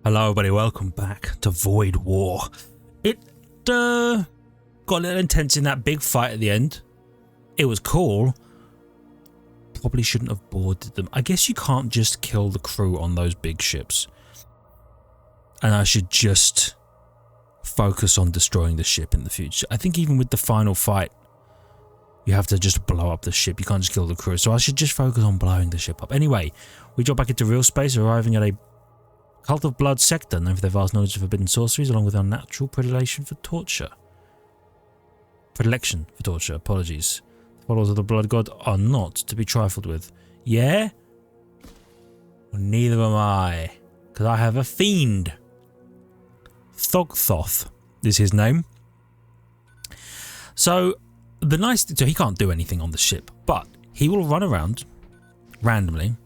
Hello everybody, welcome back to Void War. It got a little intense in that big fight at the end. It was cool. Probably shouldn't have boarded them. I guess you can't just kill the crew on those big ships. And I should just focus on destroying the ship in the future. I think even with the final fight, you have to just blow up the ship. You can't just kill the crew. So I should just focus on blowing the ship up. Anyway, we drop back into real space, arriving at a Cult of Blood sector, known for their vast knowledge of forbidden sorceries, along with unnatural predilection for torture. Predilection for torture, apologies. The followers of the Blood God are not to be trifled with. Yeah? Well, neither am I, because I have a fiend. Thogthoth is his name. So, so he can't do anything on the ship, but he will run around randomly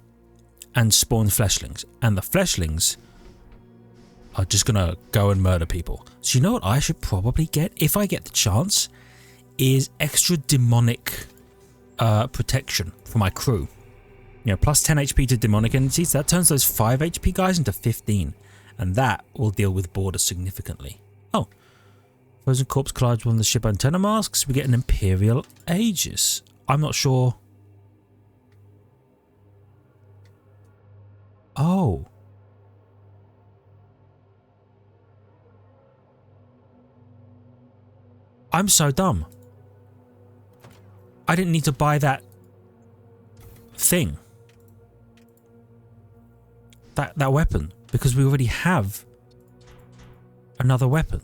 and spawn fleshlings, and the fleshlings are just gonna go and murder people. So you know what I should probably get, if I get the chance, is extra demonic protection for my crew. You know, plus 10 HP to demonic entities. That turns those 5 HP guys into 15, and that will deal with borders significantly. Oh, frozen corpse collides with one of the ship antenna masks. We get an Imperial Aegis. I'm not sure. Oh. I'm so dumb. I didn't need to buy that thing. That weapon, because we already have another weapon.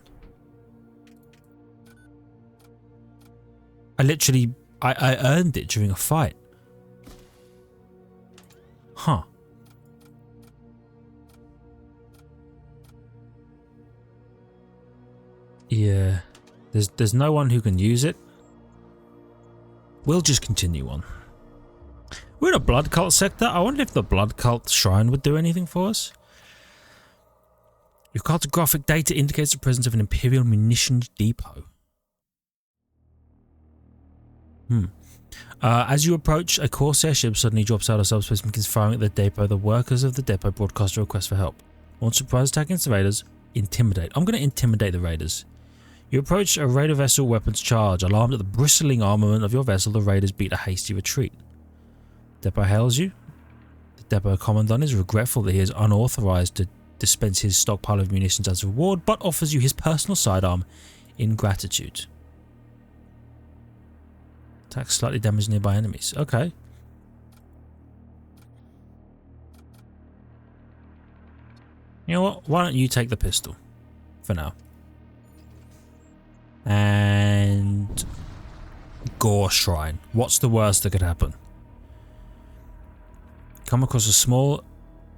I earned it during a fight. Huh. Yeah. There's no one who can use it. We'll just continue on. We're in a blood cult sector. I wonder if the blood cult shrine would do anything for us. Your cartographic data indicates the presence of an Imperial munitions depot. As you approach, a Corsair ship suddenly drops out of subspace and begins firing at the depot. The workers of the depot broadcast a request for help. Want surprise attack against the raiders? Intimidate. I'm going to intimidate the raiders. You approach a raider vessel weapons charge. Alarmed at the bristling armament of your vessel, the raiders beat a hasty retreat. Depot hails you. The depot commandant is regretful that he is unauthorized to dispense his stockpile of munitions as a reward, but offers you his personal sidearm in gratitude. Attack slightly damaged nearby enemies. Okay. You know what? Why don't you take the pistol for now? And Gore Shrine. What's the worst that could happen? Come across a small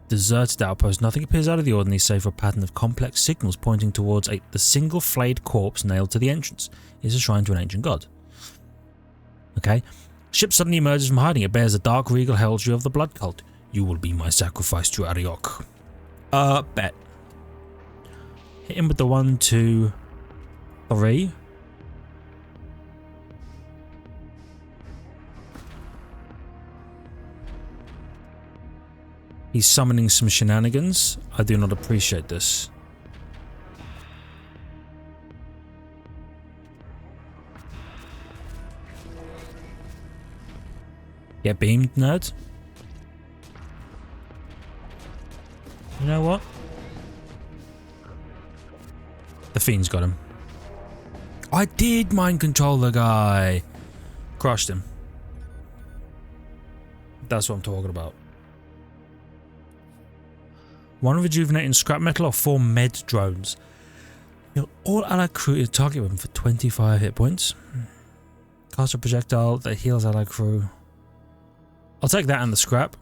deserted outpost. Nothing appears out of the ordinary save for a pattern of complex signals pointing towards the single flayed corpse nailed to the entrance. It is a shrine to an ancient god. Okay. Ship suddenly emerges from hiding. It bears a dark regal heraldry of the blood cult. You will be my sacrifice to Ariok. Bet. Hit him with the 1, 2, 3. He's summoning some shenanigans. I do not appreciate this. Get beamed, nerd. You know what? The fiend's got him. I did mind control the guy. Crushed him. That's what I'm talking about. 1 rejuvenating scrap metal or 4 med drones. You'll all allied crew to target weapon for 25 hit points. Cast a projectile that heals allied crew. I'll take that and the scrap.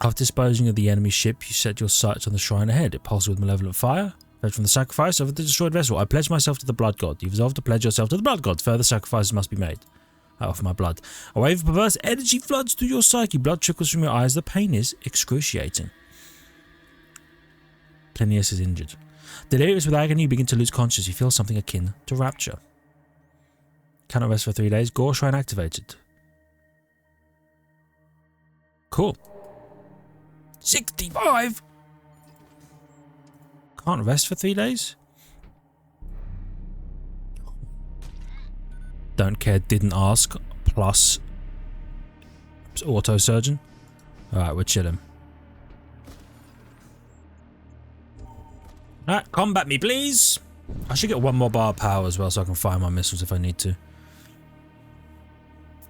After disposing of the enemy ship, you set your sights on the shrine ahead. It pulses with malevolent fire. Fed from the sacrifice of the destroyed vessel. I pledge myself to the blood god. You've resolved to pledge yourself to the blood god. Further sacrifices must be made. I offer my blood. A wave of perverse energy floods through your psyche. Blood trickles from your eyes. The pain is excruciating. Plinius is injured. Delirious with agony, you begin to lose consciousness. You feel something akin to rapture. Cannot rest for 3 days. Gore Shrine activated. Cool. 65? Can't rest for 3 days? Don't care, didn't ask. Plus auto surgeon. Alright, we're chilling. Alright, combat me, please. I should get 1 more bar of power as well so I can fire my missiles if I need to.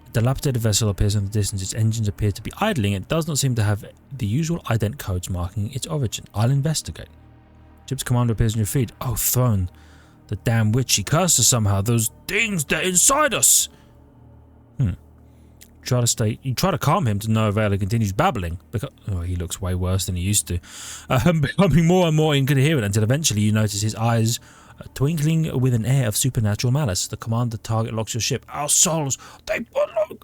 The dilapidated vessel appears in the distance. Its engines appear to be idling. It does not seem to have the usual ident codes marking its origin. I'll investigate. Ship's commander appears on your feet. Oh, throne. The damn witch. She cursed us somehow. Those things, they're inside us. You try to calm him to no avail. He continues babbling. He looks way worse than he used to. Becoming more and more incoherent until eventually you notice his eyes twinkling with an air of supernatural malice. The commander target locks your ship. Our souls, they belong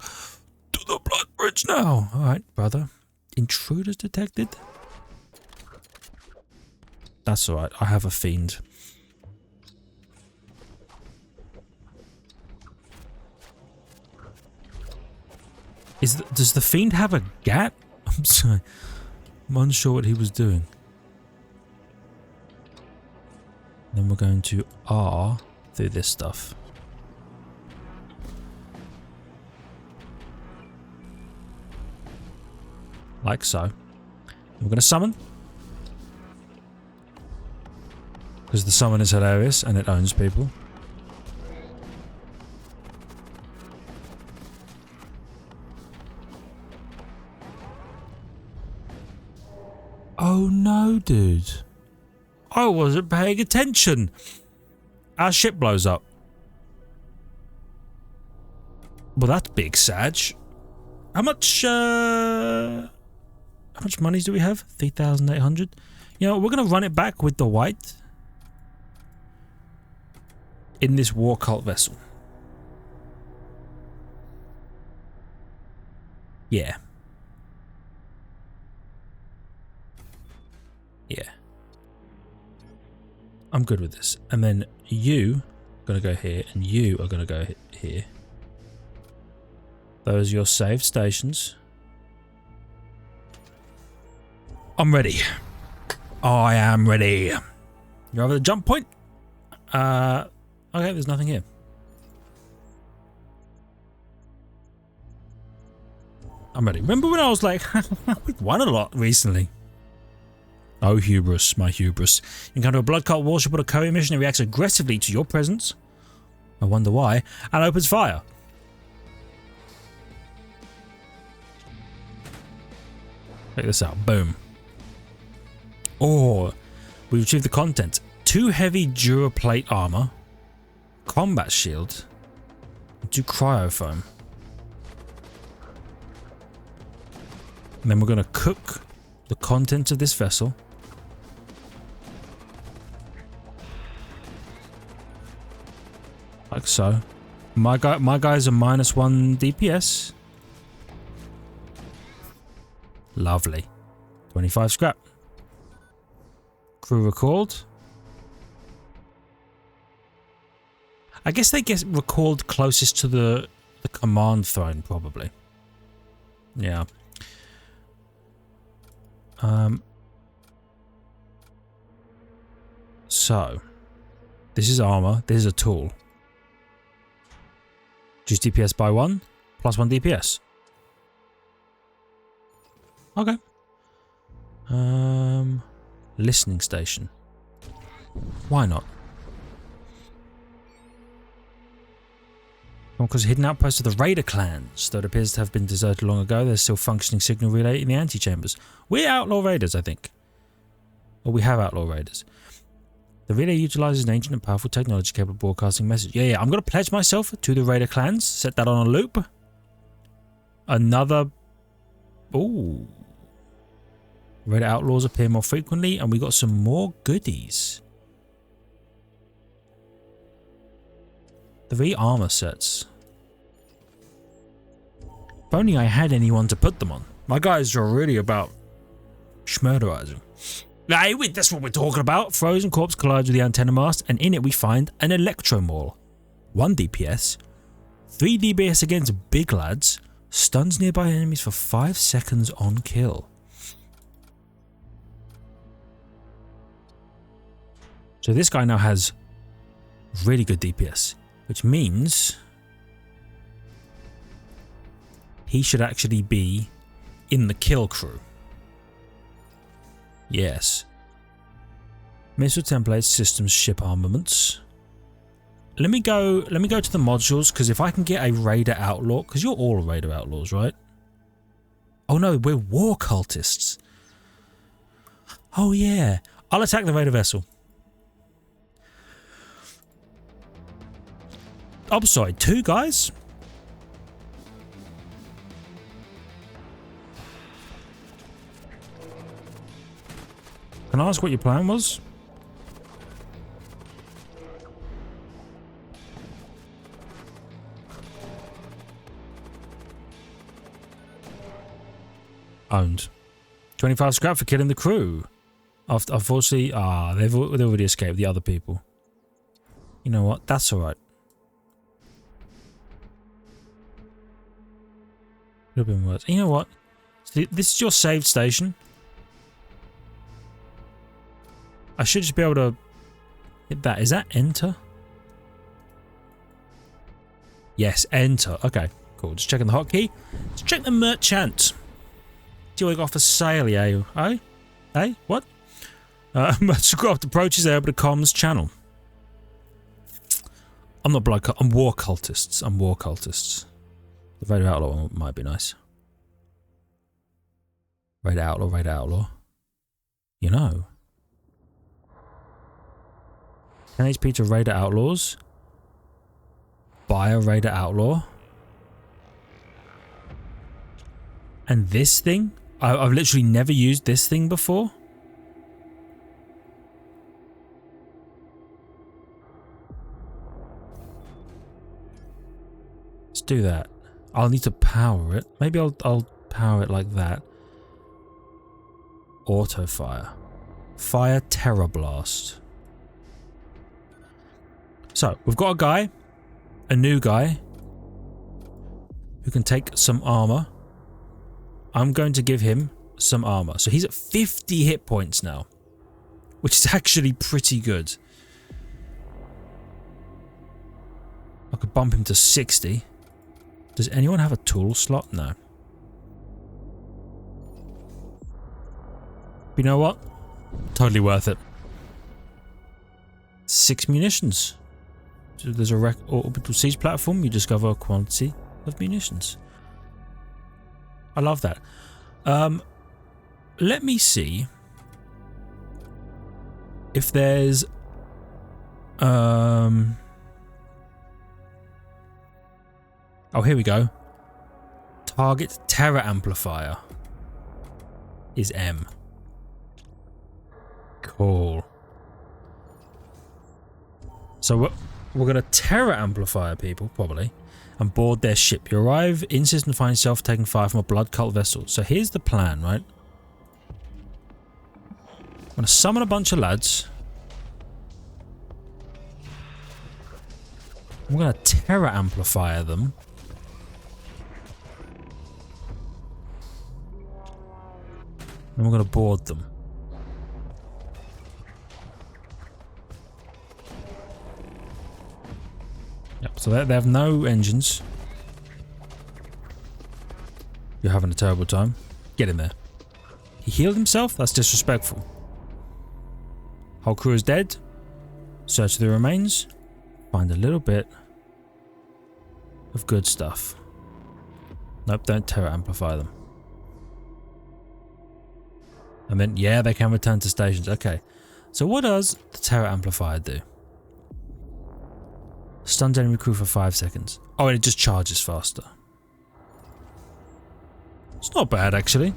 to the Blood Bridge now. Alright, brother. Intruders detected? That's alright. I have a fiend. Does the fiend have a gat? I'm sorry. I'm unsure what he was doing. Then we're going to R through this stuff. Like so. We're going to summon. Because the summon is hilarious and it owns people. Oh no, dude. I wasn't paying attention. Our ship blows up. Well, that's big, Sag. How much monies do we have? 3,800. You know, we're going to run it back with the white. In this war cult vessel. Yeah. Yeah. I'm good with this. And then you are going to go here and you are going to go here. Those are your saved stations. I'm ready. I am ready. You're over the jump point? Okay, there's nothing here. I'm ready. Remember when I was like, we've won a lot recently. Oh, hubris, my hubris. You encounter a blood cult warship on a courier mission and reacts aggressively to your presence. I wonder why. And opens fire. Check this out. Boom. Oh, we've achieved the content. 2 heavy Duraplate armor. Combat shield. 2 cryofoam. And then we're going to cook the contents of this vessel. Like so. My guys are -1 DPS. Lovely. 25 scrap. Crew recalled. I guess they get recalled closest to the command throne, probably. Yeah. So, this is armor. This is a tool. Reduce DPS by 1, +1 DPS. Okay. Listening station. Why not? Because hidden outposts of the Raider clans, though it appears to have been deserted long ago, there's still functioning signal relay in the antechambers. We're outlaw raiders, I think. Or we have outlaw raiders. The relay utilizes an ancient and powerful technology capable of broadcasting messages. Yeah, I'm going to pledge myself to the Raider clans. Set that on a loop. Another... Ooh. Raider outlaws appear more frequently, and we got some more goodies. 3 armor sets. If only I had anyone to put them on. My guys are really about schmurderizing. Hey, that's what we're talking about. Frozen corpse collides with the antenna mast, and in it we find an electro maul. 1 DPS, 3 DPS against big lads, stuns nearby enemies for 5 seconds on kill. So this guy now has really good DPS, which means he should actually be in the kill crew. Yes. Missile templates, systems, ship armaments. Let me go to the modules, because if I can get a Raider Outlaw, because you're all Raider Outlaws, right? Oh no, we're war cultists. Oh yeah. I'll attack the Raider vessel. I'm sorry, 2 guys? Can I ask what your plan was? Owned. 25 scrap for killing the crew. Unfortunately, they've already escaped, the other people. You know what? That's alright. Could have been worse. You know what? This is your saved station. I should just be able to hit that. Is that enter? Yes, enter. Okay, cool. Just checking the hotkey. Let's check the merchant. Doing off a sale, yeah. Hey? Hey? What? Merchant approaches able to comms channel. I'm not blood cult. I'm war cultists. I'm war cultists. The Raider Outlaw one might be nice. Raider Outlaw, Raider Outlaw. You know. 10 HP to Raider Outlaws. Buy a Raider Outlaw. And this thing? I've literally never used this thing before. Let's do that. I'll need to power it. Maybe I'll power it like that. Auto fire. Fire Terror Blast. So, we've got a guy. A new guy. Who can take some armor. I'm going to give him some armor. So he's at 50 hit points now. Which is actually pretty good. I could bump him to 60. Does anyone have a tool slot? No. You know what? Totally worth it. 6 munitions. So there's a orbital siege platform. You discover a quantity of munitions. I love that. Let me see if there's oh, here we go. Target terror amplifier is M. Cool. So we're gonna terror amplifier people probably. And board their ship. You arrive in system and find yourself taking fire from a blood cult vessel. So here's the plan, right? I'm going to summon a bunch of lads. I'm going to terror amplifier them. And we're going to board them. Yep, so they have no engines. You're having a terrible time. Get in there. He healed himself? That's disrespectful. Whole crew is dead. Search the remains. Find a little bit of good stuff. Nope, don't terror amplify them. And then, yeah, they can return to stations. Okay. So what does the terror amplifier do? Stuns enemy crew for 5 seconds. Oh, and it just charges faster. It's not bad, actually.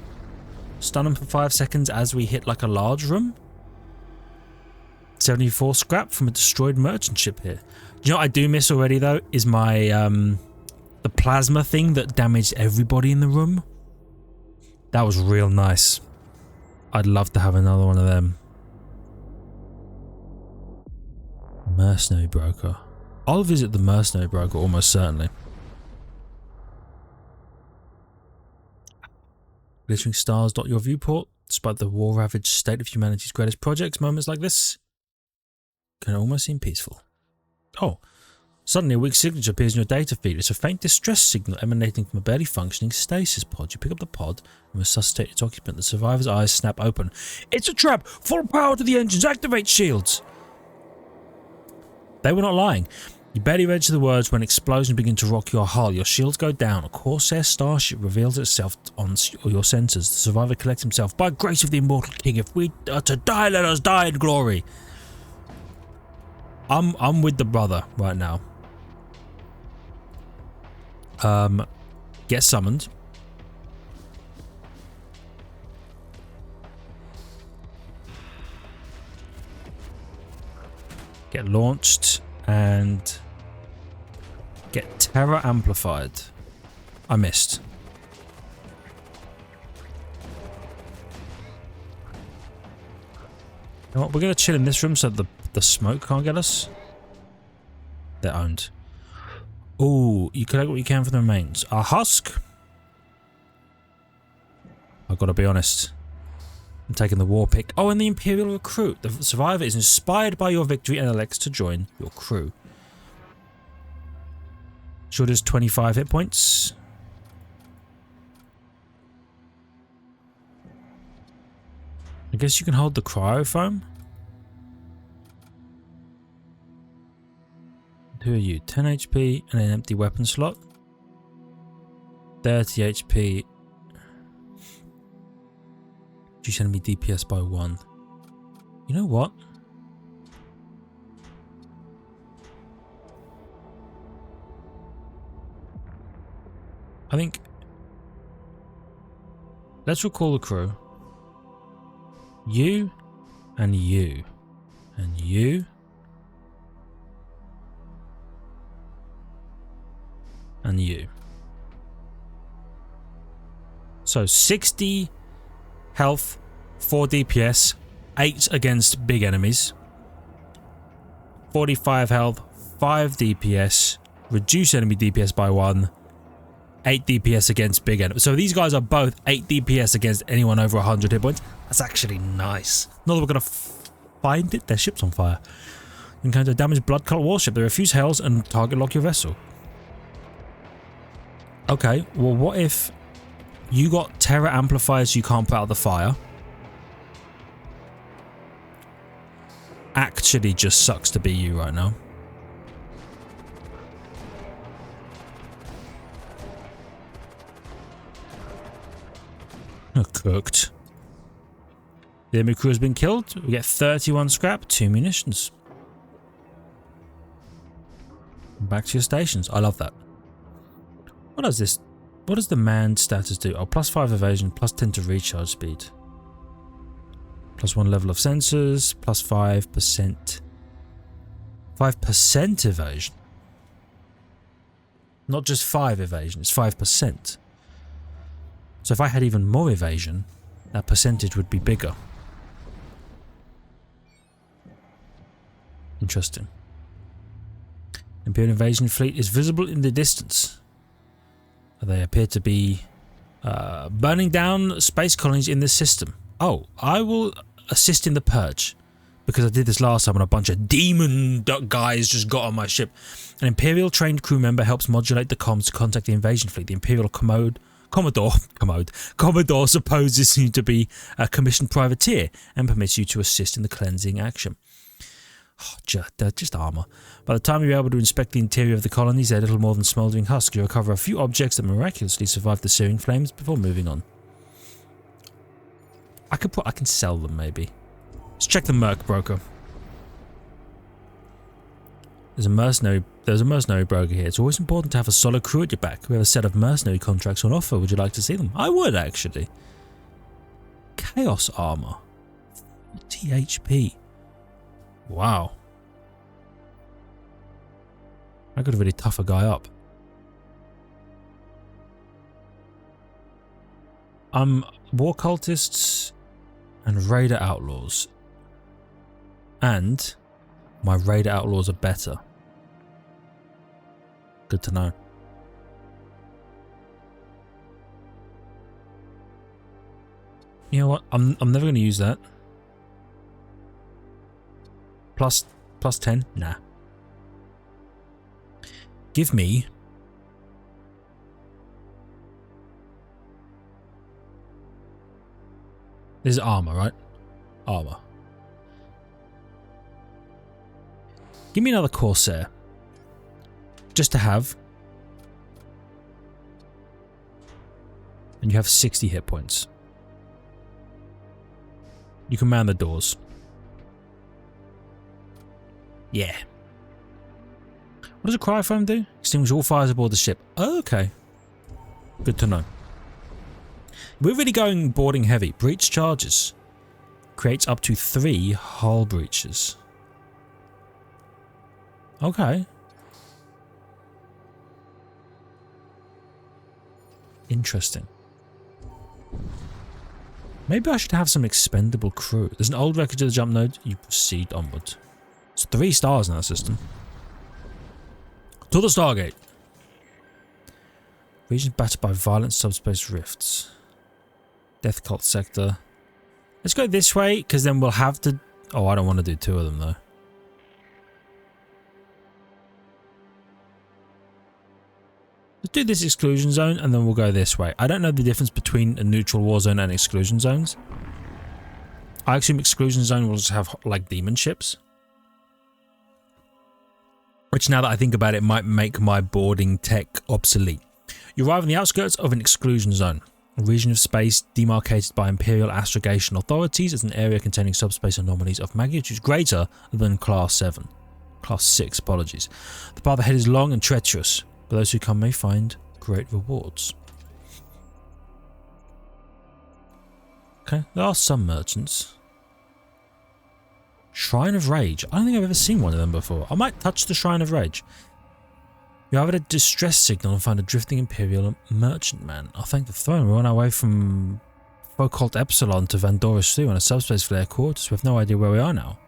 Stun them for 5 seconds as we hit like a large room. 74 scrap from a destroyed merchant ship here. You know what I do miss already, though? Is my, the plasma thing that damaged everybody in the room. That was real nice. I'd love to have another one of them. Mercenary broker. I'll visit the mercenary broker almost certainly. Glittering stars dot your viewport. Despite the war-ravaged state of humanity's greatest projects, moments like this can almost seem peaceful. Oh, suddenly a weak signature appears in your data feed. It's a faint distress signal emanating from a barely functioning stasis pod. You pick up the pod and resuscitate its occupant. The survivor's eyes snap open. It's a trap! Full power to the engines! Activate shields! They were not lying. You barely register the words when explosions begin to rock your hull. Your shields go down. A Corsair starship reveals itself on your sensors. The survivor collects himself. By grace of the immortal king, if we are to die, let us die in glory. I'm with the brother right now. Get summoned. Get launched and get terror amplified. I missed. You know what? We're gonna chill in this room so the smoke can't get us. They're owned. Ooh, you collect what you can from the remains. A husk? I've got to be honest. I'm taking the war pick. Oh, and the Imperial recruit. The survivor is inspired by your victory and elects to join your crew. Sure does 25 hit points. I guess you can hold the cryofoam. Who are you? 10 HP and an empty weapon slot. 30 HP. Reduce enemy DPS by 1. You know what? I think... let's recall the crew. You and you. And you. And you. So 60 health, 4 DPS, 8 against big enemies. 45 health, 5 DPS, reduce enemy DPS by 1, 8 DPS against big enemies. So these guys are both 8 DPS against anyone over 100 hit points. That's actually nice. Not that we're going to find it. Their ship's on fire. Encounter a damaged blood cult warship. They refuse hails and target lock your vessel. Okay, well what if you got terror amplifiers you can't put out the fire? Actually just sucks to be you right now. Cooked. The enemy crew has been killed. We get 31 scrap, 2 munitions. Back to your stations. I love that. What does this? What does the manned status do? Oh, plus 5 evasion, plus 10 to recharge speed. Plus 1 level of sensors, plus 5%. 5% evasion. Not just 5 evasion, it's 5%. So if I had even more evasion, that percentage would be bigger. Interesting. Imperial invasion fleet is visible in the distance. They appear to be burning down space colonies in this system. Oh, I will assist in the purge. Because I did this last time when a bunch of demon guys just got on my ship. An Imperial trained crew member helps modulate the comms to contact the invasion fleet. The Imperial Commodore supposes you to be a commissioned privateer and permits you to assist in the cleansing action. Oh, just armour. By the time you're able to inspect the interior of the colonies, they're little more than smouldering husks. You recover a few objects that miraculously survive the searing flames before moving on. I can sell them maybe. Let's check the merc broker. There's a mercenary broker here. It's always important to have a solid crew at your back. We have a set of mercenary contracts on offer. Would you like to see them? I would actually. Chaos armor. 40 HP. Wow. I could really tough a guy up. War cultists and raider outlaws. And my raider outlaws are better. Good to know. You know what? I'm never going to use that. Plus plus 10? Nah. Give me... This is armor, right? Armor. Give me another Corsair. Just to have. And you have 60 hit points. You can man the doors. Yeah. What does a cryofoam do? Extinguish all fires aboard the ship. Oh, okay. Good to know. We're really going boarding heavy. Breach charges. Creates up to 3 hull breaches. Okay. Interesting. Maybe I should have some expendable crew. There's an old wreckage of the jump node. You proceed onward. It's 3 stars in that system. To the Stargate. Region battered by violent subspace rifts. Death cult sector. Let's go this way, because then we'll have to... Oh, I don't want to do 2 of them, though. Let's do this exclusion zone, and then we'll go this way. I don't know the difference between a neutral war zone and exclusion zones. I assume exclusion zone will just have, like, demon ships. Which, now that I think about it, might make my boarding tech obsolete. You arrive on the outskirts of an exclusion zone. A region of space demarcated by Imperial astrogation authorities as an area containing subspace anomalies of magnitude greater than Class 7. Class 6, apologies. The path ahead is long and treacherous, but those who come may find great rewards. Okay, there are some merchants. Shrine of Rage. I don't think I've ever seen one of them before. I might touch the Shrine of Rage. You have a distress signal and find a drifting Imperial merchantman. I thank the throne. We're on our way from Focult Epsilon to Vandora's 2 on a subspace flare quarters. We have no idea where we are now.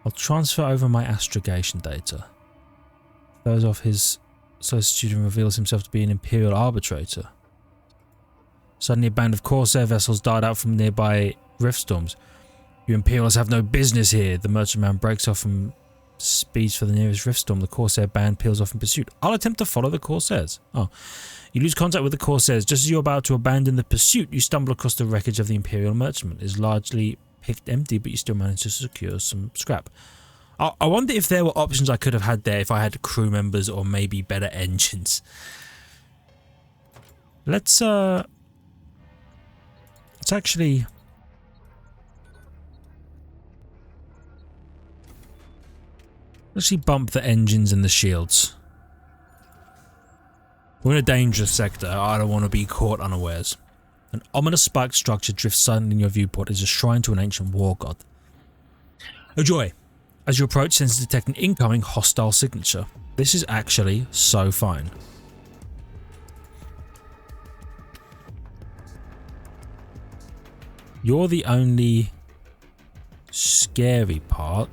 I'll transfer over my astrogation data. Throws off his solicitude and reveals himself to be an Imperial arbitrator. Suddenly a band of Corsair vessels dart out from nearby rift storms. You Imperials have no business here. The merchantman breaks off and speeds for the nearest rift storm. The Corsair band peels off in pursuit. I'll attempt to follow the Corsairs. Oh. You lose contact with the Corsairs. Just as you're about to abandon the pursuit, you stumble across the wreckage of the Imperial merchantman. It is largely picked empty, but you still manage to secure some scrap. I wonder if there were options I could have had there if I had crew members or maybe better engines. Let's actually... bump the engines and the shields. We're in a dangerous sector. I don't want to be caught unawares. An ominous spiked structure drifts silently in your viewport. It's a shrine to an ancient war god. Enjoy. As you approach, sensors detect an incoming hostile signature. This is actually so fine. You're the only scary part.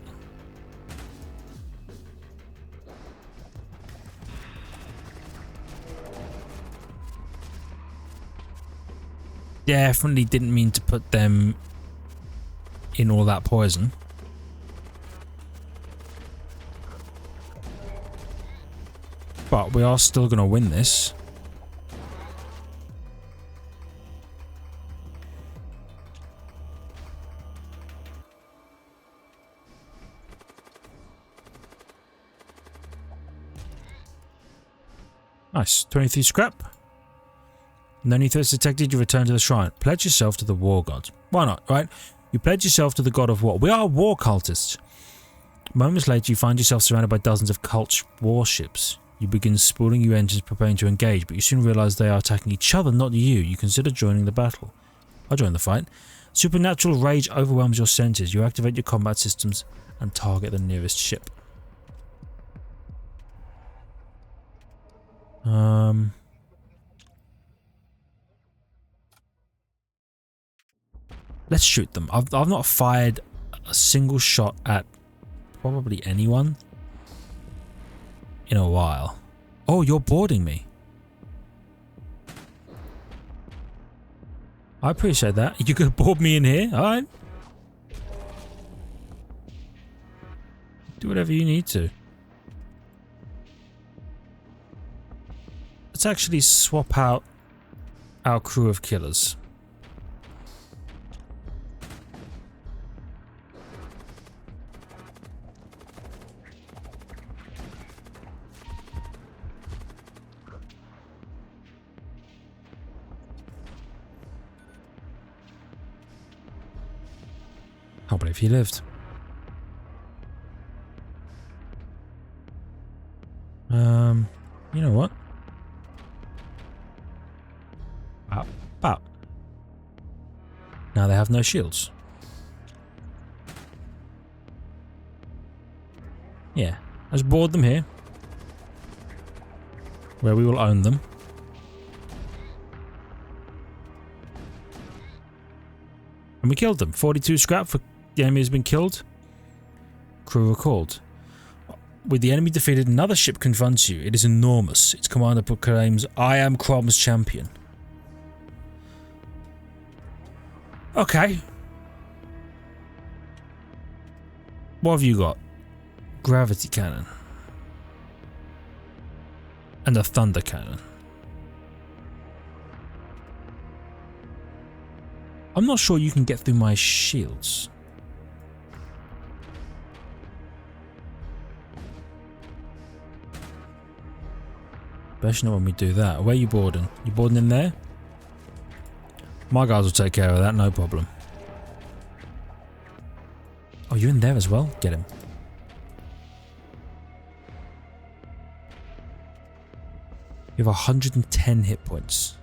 Definitely didn't mean to put them in all that poison. But we are still going to win this. Nice. 23 scrap. No need threats detected, you return to the shrine. Pledge yourself to the war god. Why not, right? You pledge yourself to the god of war. We are war cultists. Moments later, you find yourself surrounded by dozens of cult warships. You begin spooling your engines, preparing to engage, but you soon realize they are attacking each other, not you. You consider joining the battle. I'll join the fight. Supernatural rage overwhelms your senses. You activate your combat systems and target the nearest ship. Let's shoot them. I've not fired a single shot at probably anyone in a while. Oh, you're boarding me. I appreciate that. You could board me in here. Alright. Do whatever you need to. Let's actually swap out our crew of killers. Can't believe he lived. You know what? About. Now they have no shields. Yeah, let's board them here, where we will own them. And we killed them. 42 scrap for the enemy has been killed. Crew recalled. With the enemy defeated, another ship confronts you. It is enormous. Its commander proclaims, "I am Crom's champion." Okay. What have you got? Gravity cannon. And a thunder cannon. I'm not sure you can get through my shields. Especially not when we do that. Where are you boarding? You boarding in there? My guys will take care of that, no problem. Oh, you're in there as well? Get him. You have 110 hit points.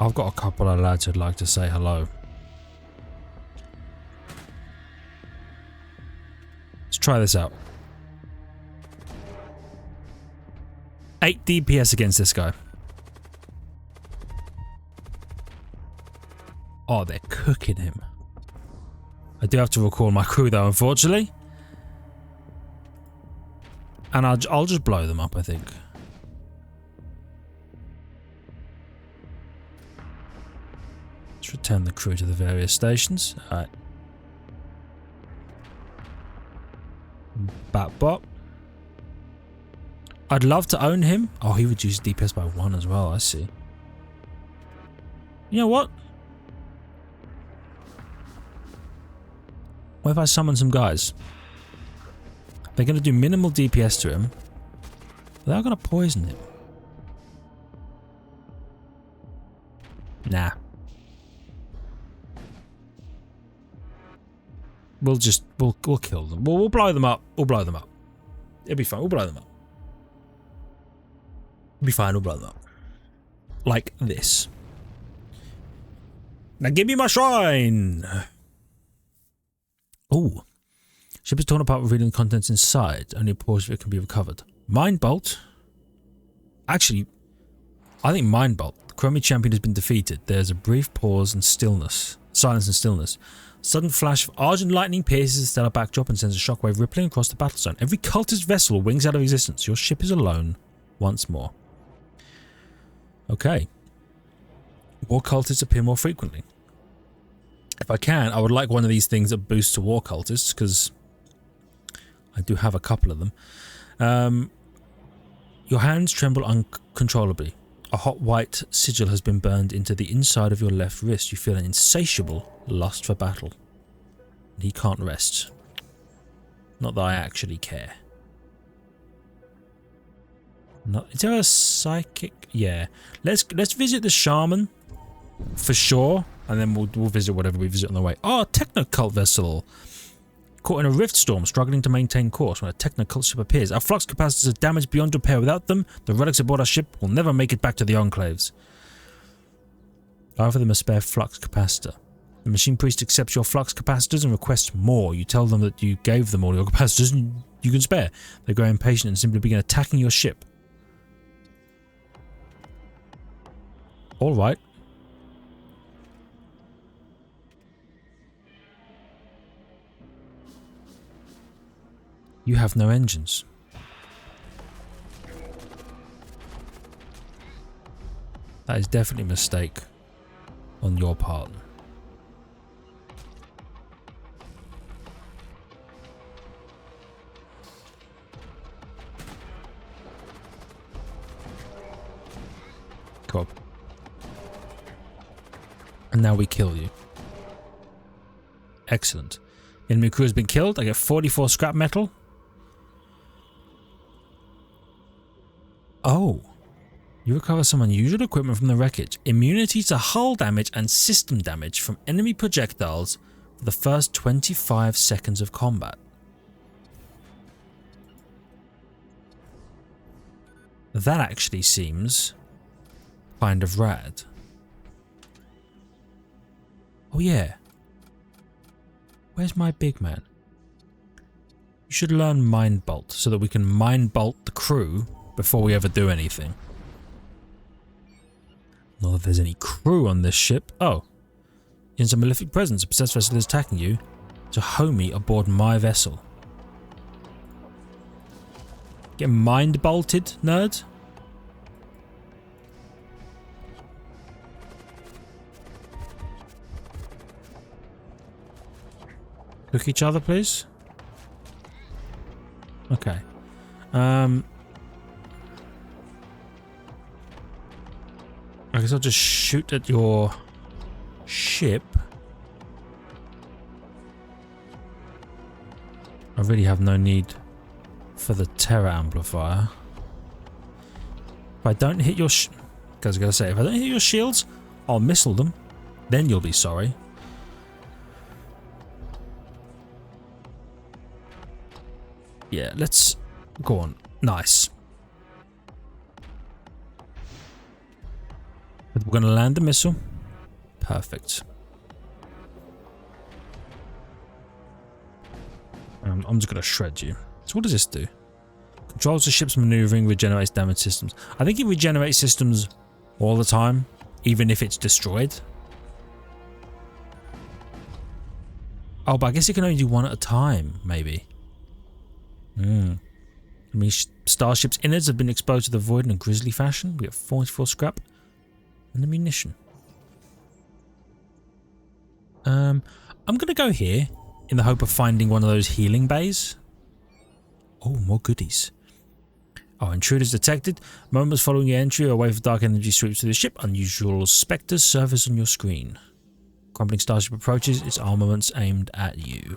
I've got a couple of lads who'd like to say hello. Let's try this out. 8 DPS against this guy. Oh, they're cooking him. I do have to recall my crew though, unfortunately. And I'll just blow them up, I think. Let's return the crew to the various stations. Alright. Batbot. I'd love to own him. Oh, he reduced DPS by 1 as well, I see. You know what? What if I summon some guys? They're going to do minimal DPS to him. They're going to poison him. Nah. We'll kill them. We'll blow them up. We'll blow them up. It'll be fine. We'll blow them up. It'll be fine. We'll blow them up. Like this. Now give me my shrine! Oh. Ship is torn apart, revealing the contents inside. Only a portion of it can be recovered. Mind Bolt. Actually, I think Mind Bolt. The Chromie champion has been defeated. There's a brief pause and stillness. Silence and stillness. Sudden flash of argent lightning pierces the stellar backdrop and sends a shockwave rippling across the battle zone. Every cultist vessel wings out of existence. Your ship is alone once more. Okay. War cultists appear more frequently. If I can, I would like one of these things that boosts to war cultists, because I do have a couple of them. Your hands tremble uncontrollably. A hot white sigil has been burned into the inside of your left wrist. You feel an insatiable lust for battle. And he can't rest. Not that I actually care. Is there a psychic? Yeah. Let's visit the shaman for sure, and then we'll visit whatever we visit on the way. Oh, technocult vessel. Caught in a rift storm, struggling to maintain course when a technocult ship appears. Our flux capacitors are damaged beyond repair. Without them, the relics aboard our ship will never make it back to the enclaves. I offer them a spare flux capacitor. The machine priest accepts your flux capacitors and requests more. You tell them that you gave them all your capacitors and you can spare. They grow impatient and simply begin attacking your ship. Alright. You have no engines. That is definitely a mistake on your part. Cool. And now we kill you. Excellent. Enemy crew has been killed. I get 44 scrap metal. Oh. You recover some unusual equipment from the wreckage. Immunity to hull damage and system damage from enemy projectiles for the first 25 seconds of combat. That actually seems kind of rad. Oh yeah. Where's my big man? You should learn Mind Bolt so that we can Mind Bolt the crew before we ever do anything. Not that there's any crew on this ship. Oh. In some malefic presence, a possessed vessel is attacking you. So homie aboard my vessel. Get Mind Bolted, nerd? Look each other, please. Okay. I guess I'll just shoot at your ship. I really have no need for the terror amplifier. If I don't hit your because I gotta say, if I don't hit your shields, I'll missile them. Then you'll be sorry. Yeah, let's go on. Nice. We're going to land the missile. Perfect. I'm just going to shred you. So what does this do? Controls the ship's maneuvering, regenerates damaged systems. I think it regenerates systems all the time, even if it's destroyed. Oh, but I guess it can only do one at a time, maybe. I mean, starship's innards have been exposed to the void in a grisly fashion. We have 44 scrap and ammunition. I'm going to go here in the hope of finding one of those healing bays. Oh, more goodies. Oh, intruders detected. Moments following your entry, a wave of dark energy sweeps through the ship. Unusual spectres surface on your screen. Crumbling starship approaches, its armaments aimed at you.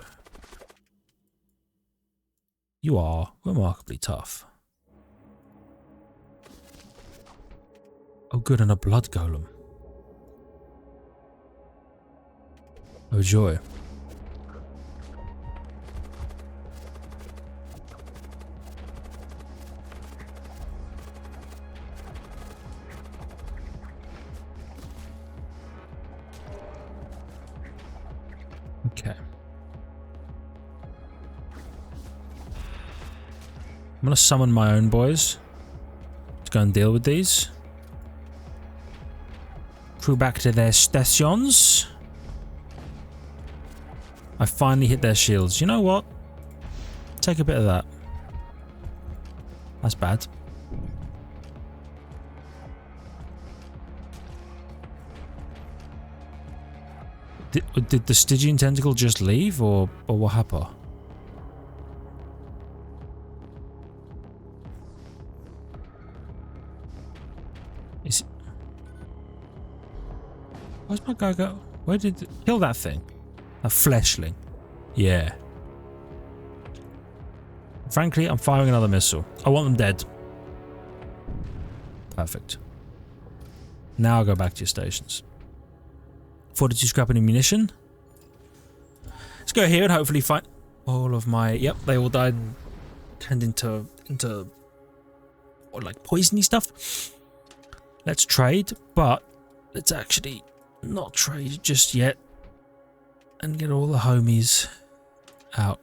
You are remarkably tough. Oh good, and a blood golem. Oh joy. Okay. I'm going to summon my own boys to go and deal with these. Crew back to their stations. I finally hit their shields. You know what? Take a bit of that. That's bad. Did the Stygian tentacle just leave, or what happened? Where's my guy go? Where did it kill that thing? A fleshling. Yeah. Frankly, I'm firing another missile. I want them dead. Perfect. Now I'll go back to your stations. 42 scrap and ammunition. Let's go here and hopefully find all of my... Yep, they all died. Turned into like poisony stuff. Let's trade, but let's actually not trade just yet and get all the homies out.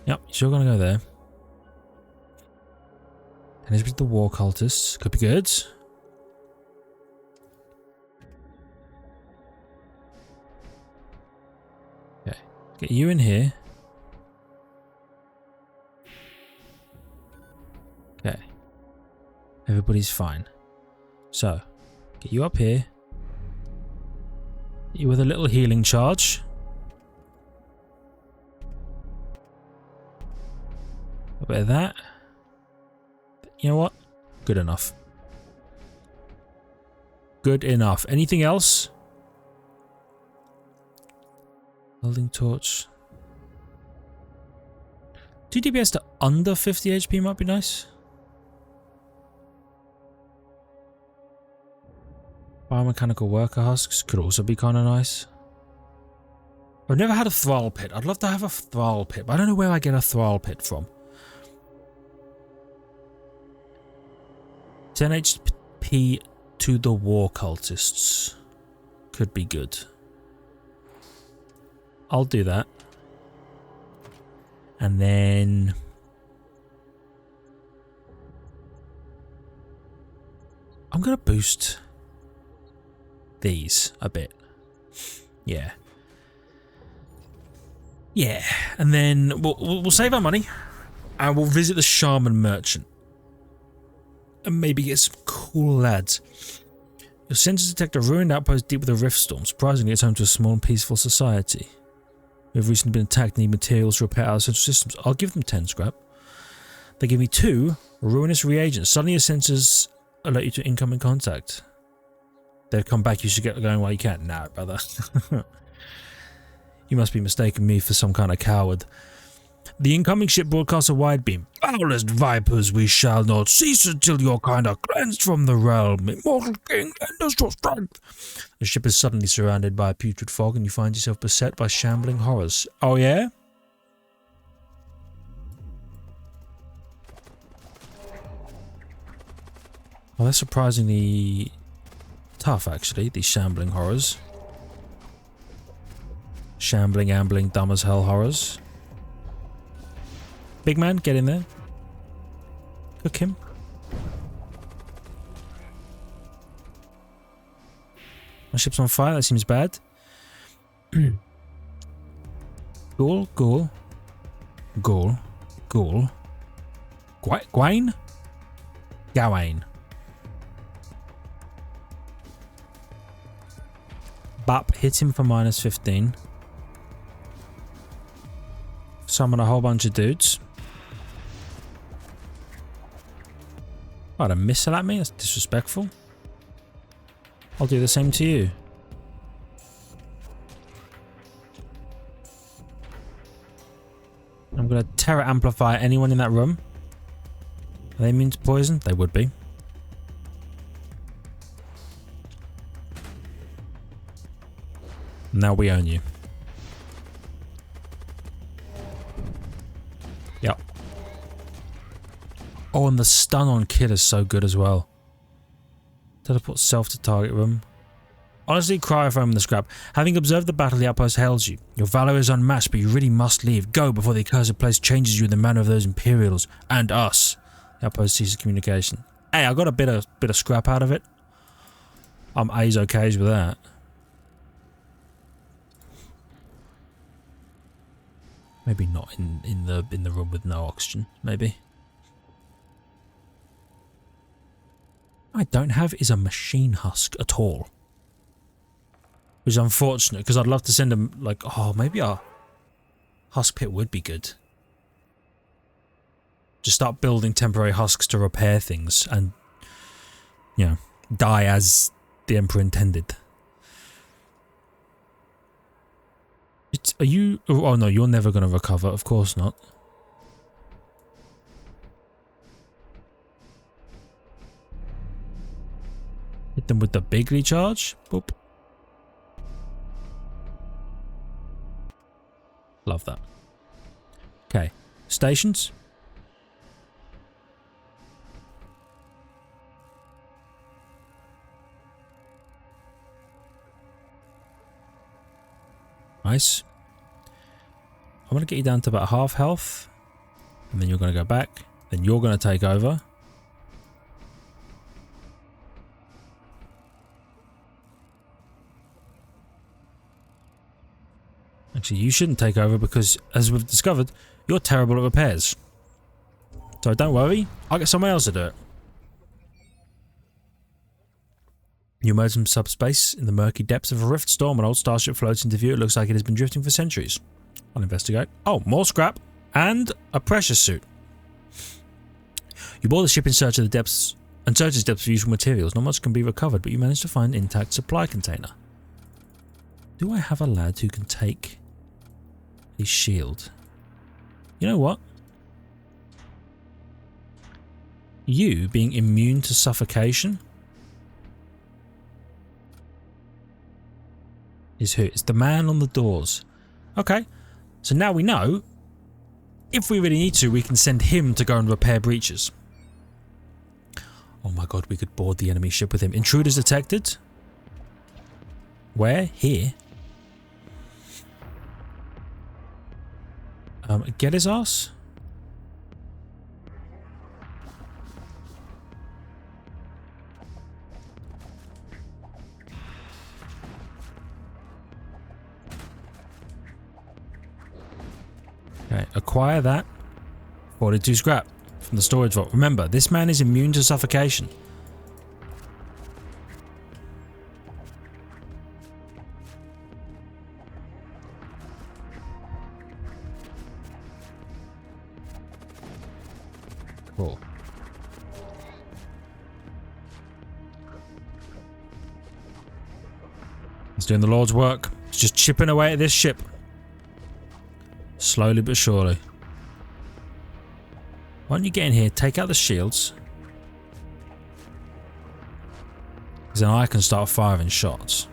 Yep, you're gonna go there. And it's with the war cultists. Could be good. Okay, get you in here. Okay, everybody's fine. So, get you up here. Get you with a little healing charge. A bit of that. You know what? Good enough. Good enough. Anything else? Welding torch. 2 DPS to under 50 HP might be nice. Biomechanical worker husks could also be kind of nice. I've never had a thrall pit. I'd love to have a thrall pit, but I don't know where I get a thrall pit from. 10 HP to the war cultists. Could be good. I'll do that. And then... I'm going to boost these a bit. Yeah. Yeah. And then we'll save our money. And we'll visit the Shaman Merchant. And maybe get some cool lads. Your sensors detect a ruined outpost deep with a rift storm. Surprisingly, it's home to a small and peaceful society. We've recently been attacked and need materials to repair our central systems. I'll give them 10 scrap. They give me 2 ruinous reagents. Suddenly your sensors alert you to incoming contact. They've come back, you should get going while you can. Nah, brother. You must be mistaking me for some kind of coward. The incoming ship broadcasts a wide beam. Foulest vipers, we shall not cease until your kind are cleansed from the realm. Immortal king, lend us your strength. The ship is suddenly surrounded by a putrid fog and you find yourself beset by shambling horrors. Oh yeah? Well, they're surprisingly tough, actually, these shambling horrors. Shambling, ambling, dumb as hell horrors. Big man, get in there. Cook him. My ship's on fire, that seems bad. Ghoul, ghoul. Ghoul. Ghoul. Gwain? Gawain. Bap, hit him for minus 15. Summon a whole bunch of dudes. Oh, a missile at me? That's disrespectful. I'll do the same to you. I'm going to terror amplify anyone in that room. Are they immune to poison? They would be. Now we own you. Yep. Oh, and the stun on kill is so good as well. Teleport self to target room. Honestly, cry if I'm in the scrap. Having observed the battle, the outpost hails you. Your valor is unmatched, but you really must leave. Go before the accursed place changes you in the manner of those Imperials and us. The outpost ceases communication. Hey, I got a bit of scrap out of it. I'm A's okays with that. Maybe not in the room with no oxygen. Maybe. What I don't have is a machine husk at all. Which is unfortunate, because I'd love to send them, like, oh, maybe a husk pit would be good. Just start building temporary husks to repair things and, you know, die as the Emperor intended. Are you... Oh no, you're never going to recover, of course not. Hit them with the bigly charge. Boop. Love that. Okay. Stations. Nice. I'm going to get you down to about half health. And then you're going to go back. Then you're going to take over. Actually, you shouldn't take over because, as we've discovered, you're terrible at repairs. So don't worry, I'll get someone else to do it. You emerge from subspace in the murky depths of a rift storm. An old starship floats into view. It looks like it has been drifting for centuries. I'll investigate. Oh, more scrap and a pressure suit. You board the ship in search of the depths and search its depths for useful materials. Not much can be recovered, but you manage to find an intact supply container. Do I have a lad who can take a shield? You know what? You being immune to suffocation is who? It's the man on the doors. Okay, so now we know if we really need to, we can send him to go and repair breaches. Oh my god, we could board the enemy ship with him. Intruders detected. Where? Here. Get his ass. Okay, acquire that. 42 scrap from the storage vault. Remember, this man is immune to suffocation. Cool. He's doing the Lord's work. He's just chipping away at this ship. Slowly but surely. Why don't you get in here, take out the shields. Because then I can start firing shots.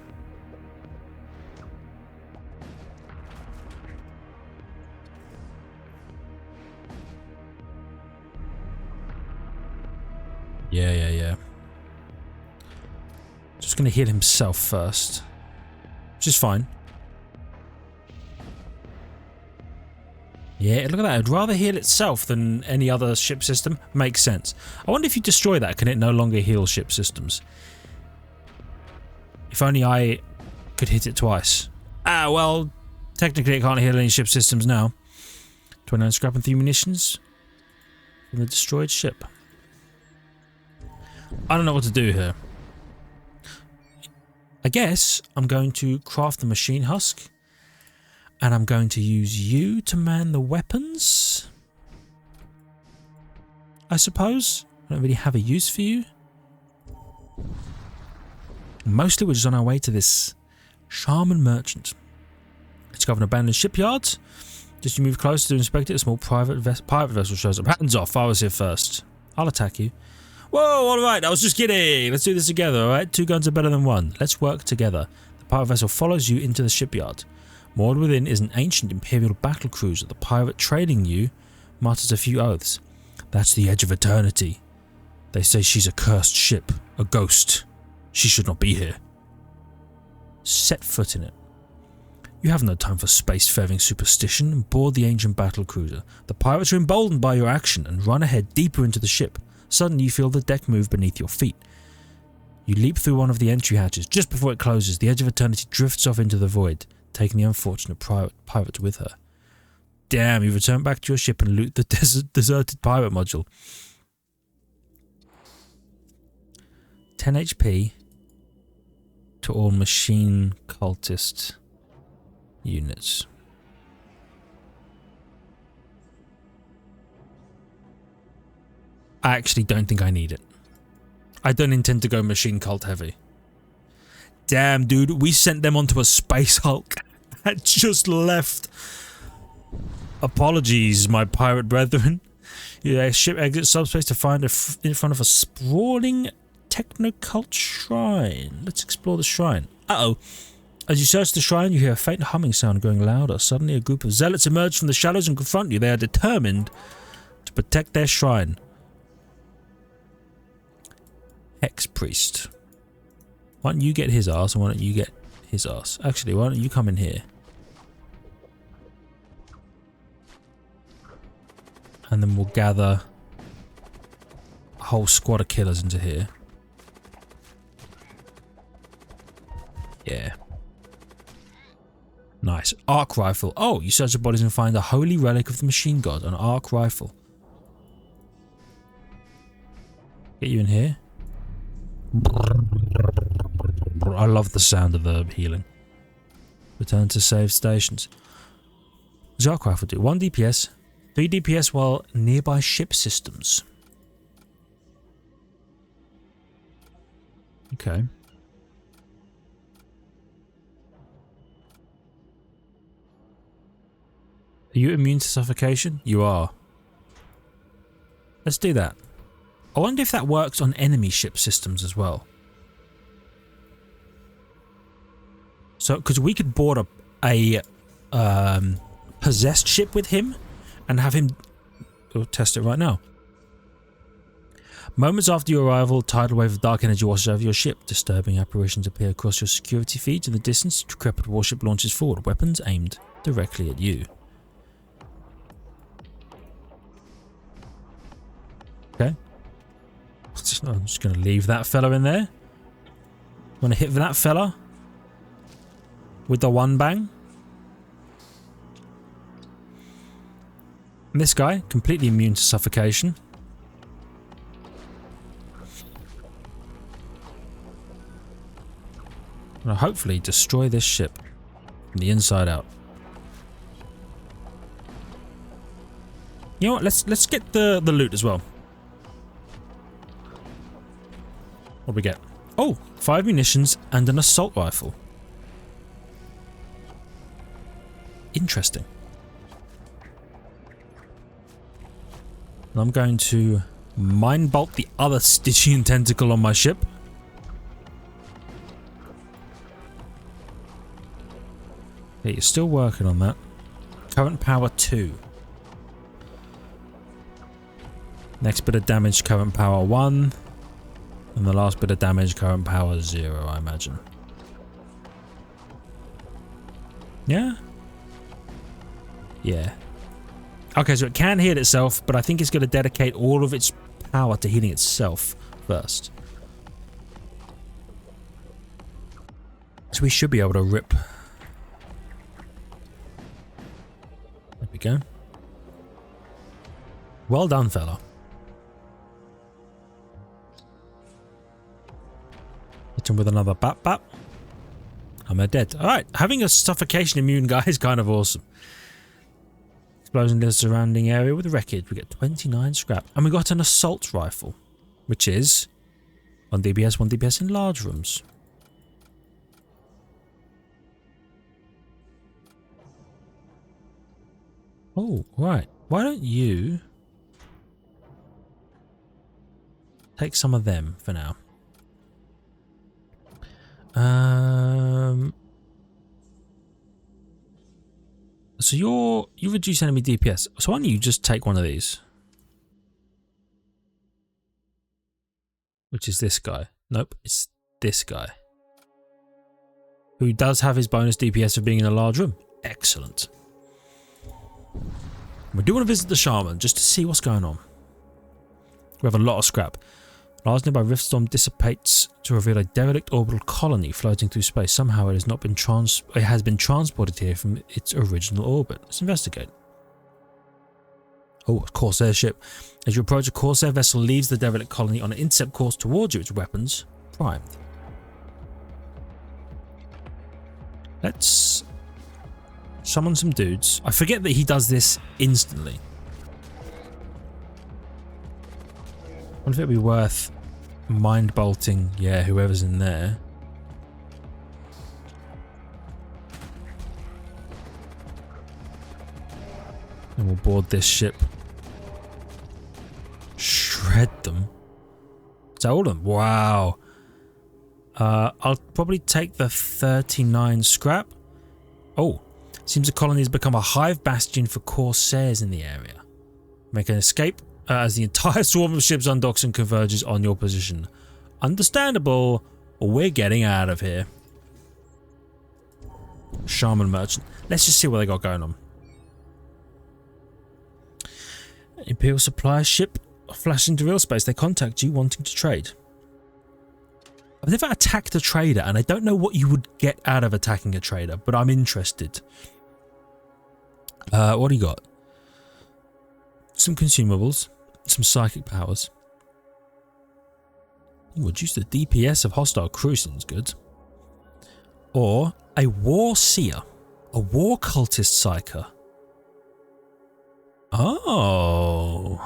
Yeah. Just going to heal himself first. Which is fine. Yeah, look at that. I'd rather heal itself than any other ship system. Makes sense. I wonder if you destroy that, can it no longer heal ship systems? If only I could hit it twice. Ah, well, technically it can't heal any ship systems now. 29 scrap and 3 munitions from the destroyed ship. I don't know what to do here. I guess I'm going to craft the machine husk. And I'm going to use you to man the weapons. I suppose. I don't really have a use for you. Mostly we're just on our way to this shaman merchant. Discover an abandoned shipyard. Just you move closer to inspect it, a small pirate vessel shows up. Hands off, I was here first. I'll attack you. Whoa, alright, I was just kidding. Let's do this together, alright? 2 guns are better than 1. Let's work together. The pirate vessel follows you into the shipyard. Moored within is an ancient imperial battle cruiser. The pirate trailing you mutters a few oaths. That's the edge of eternity. They say she's a cursed ship, a ghost. She should not be here. Set foot in it. You have no time for spacefaring superstition and board the ancient battle cruiser. The pirates are emboldened by your action and run ahead deeper into the ship. Suddenly you feel the deck move beneath your feet. You leap through one of the entry hatches. Just before it closes, the edge of eternity drifts off into the void, taking the unfortunate pirate with her. Damn, you return back to your ship and loot the deserted pirate module. 10 HP to all machine cultist units. I actually don't think I need it. I don't intend to go machine cult heavy. Damn, dude, we sent them onto a space Hulk that just left. Apologies, my pirate brethren. Your ship exits subspace to find in front of a sprawling technocult shrine. Let's explore the shrine. Uh-oh. As you search the shrine, you hear a faint humming sound growing louder. Suddenly, a group of zealots emerge from the shadows and confront you. They are determined to protect their shrine. Hex Priest. Why don't you get his ass and why don't you get his ass? Actually, why don't you come in here? And then we'll gather a whole squad of killers into here. Yeah. Nice. Arc rifle. Oh, you search the bodies and find a holy relic of the machine god, an arc rifle. Get you in here. I love the sound of the healing. Return to save stations. What does arc rifle do? 1 DPS, 3 DPS while nearby ship systems. Okay. Are you immune to suffocation? You are. Let's do that. I wonder if that works on enemy ship systems as well. So, because we could board a possessed ship with him and have him... We'll test it right now. Moments after your arrival, a tidal wave of dark energy washes over your ship. Disturbing apparitions appear across your security feeds. In the distance, a decrepit warship launches forward, weapons aimed directly at you. Okay. I'm just going to leave that fella in there. I'm going to hit that fella with the one bang. And this guy, completely immune to suffocation. And I'll hopefully destroy this ship from the inside out. You know what? Let's get the loot as well. What do we get? Oh, 5 munitions and an assault rifle. Interesting. And I'm going to mind bolt the other Stygian tentacle on my ship. Yeah, you're still working on that. Current power 2. Next bit of damage, current power 1. And the last bit of damage, current power 0, I imagine. Yeah? Yeah. Okay, so it can heal itself, but I think it's going to dedicate all of its power to healing itself first. So we should be able to rip. There we go. Well done, fella. Hit him with another bap bap. And they're dead. Alright, having a suffocation immune guy is kind of awesome. Explosion in the surrounding area with wreckage. We get 29 scrap. And we got an assault rifle, which is 1 DPS, 1 DPS in large rooms. Oh, right. Why don't you take some of them for now? So you reduce enemy DPS. So why don't you just take one of these? Which is this guy. Nope, it's this guy. Who does have his bonus DPS of being in a large room. Excellent. We do want to visit the shaman just to see what's going on. We have a lot of scrap. Large nearby riftstorm dissipates to reveal a derelict orbital colony floating through space. Somehow it has been transported here from its original orbit. Let's investigate. Oh, a Corsair ship. As you approach, a Corsair vessel leaves the derelict colony on an intercept course towards you, its weapons primed. Let's summon some dudes. I forget that he does this instantly. I wonder if it'd be worth mind bolting, yeah, whoever's in there. And we'll board this ship. Shred them. Is that all of them? Wow. I'll probably take the 39 scrap. Oh, seems the colony has become a hive bastion for Corsairs in the area. Make an escape as the entire swarm of ships undocks and converges on your position. Understandable. We're getting out of here. Shaman merchant. Let's just see what they got going on. Imperial supply ship flashed into real space. They contact you wanting to trade. I've never attacked a trader and I don't know what you would get out of attacking a trader, but I'm interested. What do you got? Some consumables. Some psychic powers. Ooh, reduce the DPS of hostile crew seems good. Or a war seer. A war cultist psyker. Oh.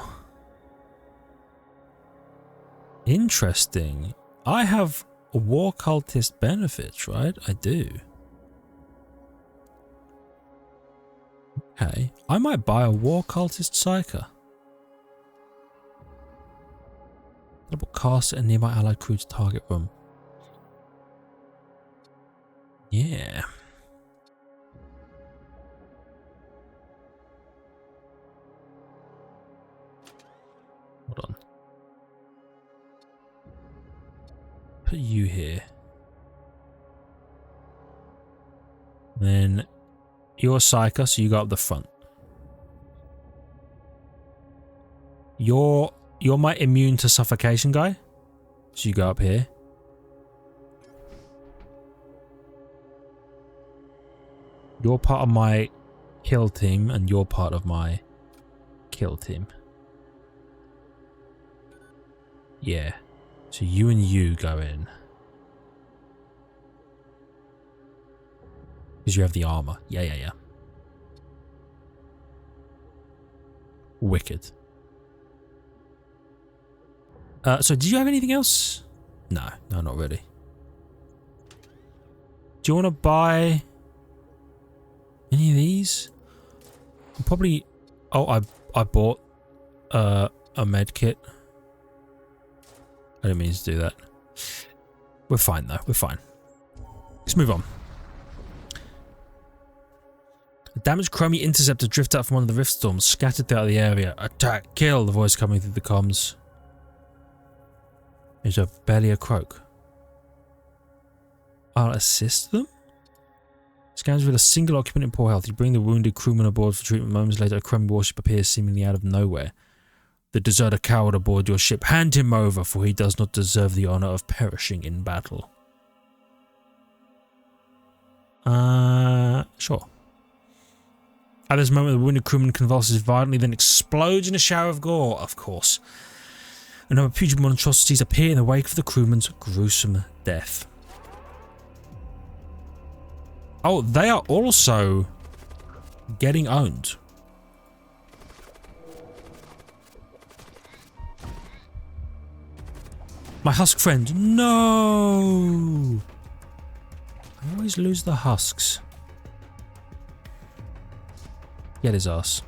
Interesting. I have war cultist benefits, right? I do. Okay. I might buy a war cultist psyker. Double cast at a nearby allied crew's target room. Yeah. Hold on. Put you here. Then you're a psyker, so you go up the front. You're my immune to suffocation guy, so you go up here. You're part of my kill team, and you're part of my kill team. Yeah. So you and you go in. Because you have the armor. Yeah. Wicked. So do you have anything else? No, not really. Do you want to buy any of these? Probably. Oh, I bought a med kit. I didn't mean to do that. We're fine though. We're fine. Let's move on. A damaged Chromie interceptor drifted out from one of the rift storms, scattered throughout the area. Attack! Kill! The voice coming through the comms. Is there barely a croak? I'll assist them? Scans with a single occupant in poor health. You bring the wounded crewman aboard for treatment. Moments later, a Chromie warship appears seemingly out of nowhere. The deserter coward aboard your ship. Hand him over, for he does not deserve the honor of perishing in battle. Sure. At this moment, the wounded crewman convulses violently, then explodes in a shower of gore, of course. A number of putrid monstrosities appear in the wake of the crewman's gruesome death. Oh, they are also getting owned. My husk friend, no! I always lose the husks. Get his ass.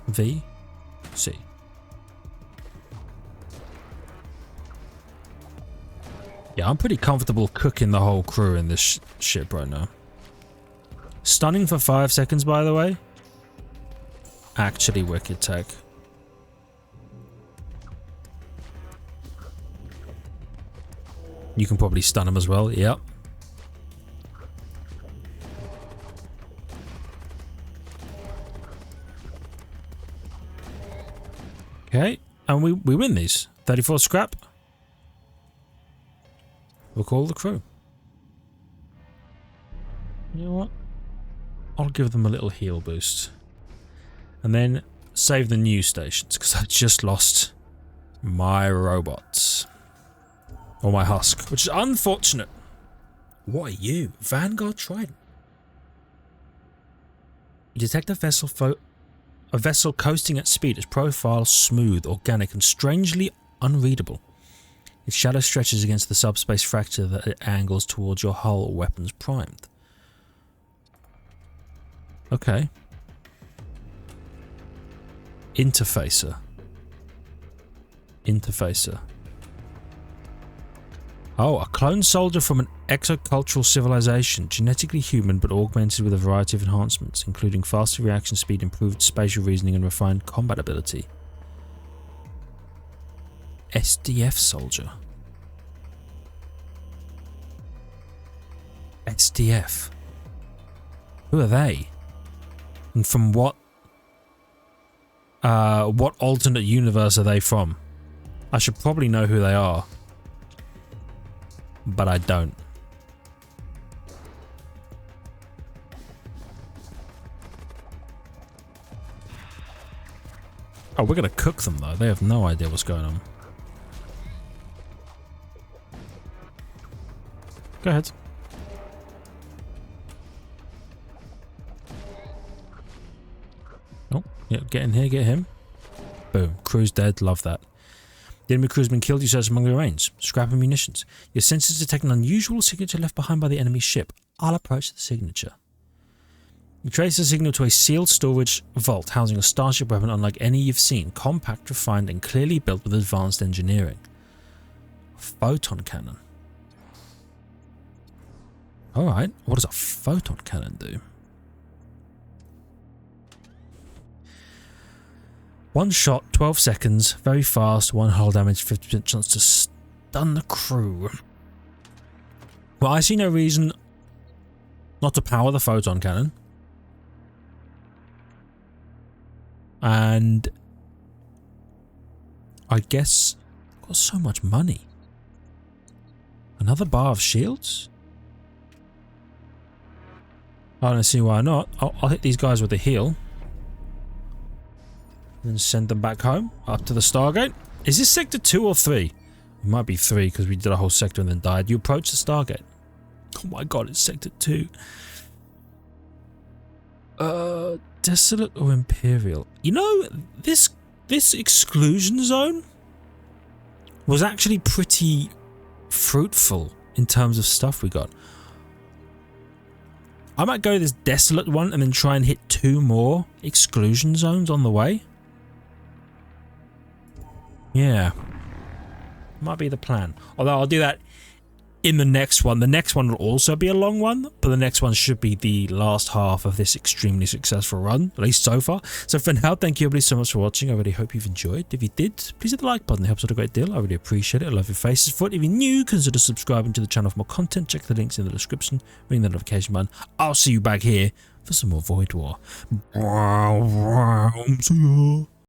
V, C. Yeah, I'm pretty comfortable cooking the whole crew in this ship right now. Stunning for 5 seconds, by the way. Actually wicked tech. You can probably stun him as well, yep. Okay, and we win these. 34 scrap. We'll call the crew. You know what? I'll give them a little heal boost. And then save the new stations, because I just lost my robots. Or my husk, which is unfortunate. What are you? Vanguard Trident. You detect a vessel coasting at speed. Its profile smooth, organic, and strangely unreadable. Its shadow stretches against the subspace fracture that it angles towards your hull or weapons primed. Okay. Interfacer. Oh, a clone soldier from an exocultural civilization, genetically human but augmented with a variety of enhancements, including faster reaction speed, improved spatial reasoning, and refined combat ability. SDF soldier. SDF. Who are they? And from what alternate universe are they from? I should probably know who they are. But I don't. Oh, we're gonna cook them though. They have no idea what's going on. Go ahead. Oh, yeah, get in here, get him. Boom. Crew's dead. Love that. The enemy crew's been killed. You search among the remains. Scrap and munitions. Your sensors detect an unusual signature left behind by the enemy ship. I'll approach the signature. You trace the signal to a sealed storage vault housing a starship weapon unlike any you've seen. Compact, refined, and clearly built with advanced engineering. Photon cannon. Alright, what does a photon cannon do? One shot, 12 seconds, very fast, one hull damage, 50% chance to stun the crew. Well, I see no reason not to power the photon cannon. And I guess I've got so much money. Another bar of shields? I don't see why not. I'll hit these guys with a heal. And send them back home. Up to the Stargate. Is this sector 2 or 3? It might be 3 because we did a whole sector and then died. You approach the Stargate. Oh my god, it's sector 2. Desolate or Imperial? You know, this exclusion zone was actually pretty fruitful in terms of stuff we got. I might go this desolate one and then try and hit 2 more exclusion zones on the way. Yeah. Might be the plan. Although I'll do that in the next one. The next one will also be a long one, but the next one should be the last half of this extremely successful run, at least so far. So for now, thank you everybody so much for watching. I really hope you've enjoyed. If you did, please hit the like button. It helps out a great deal. I really appreciate it. I love your faces for it. If you're new, consider subscribing to the channel for more content. Check the links in the description. Ring the notification button. I'll see you back here for some more Void War. See ya.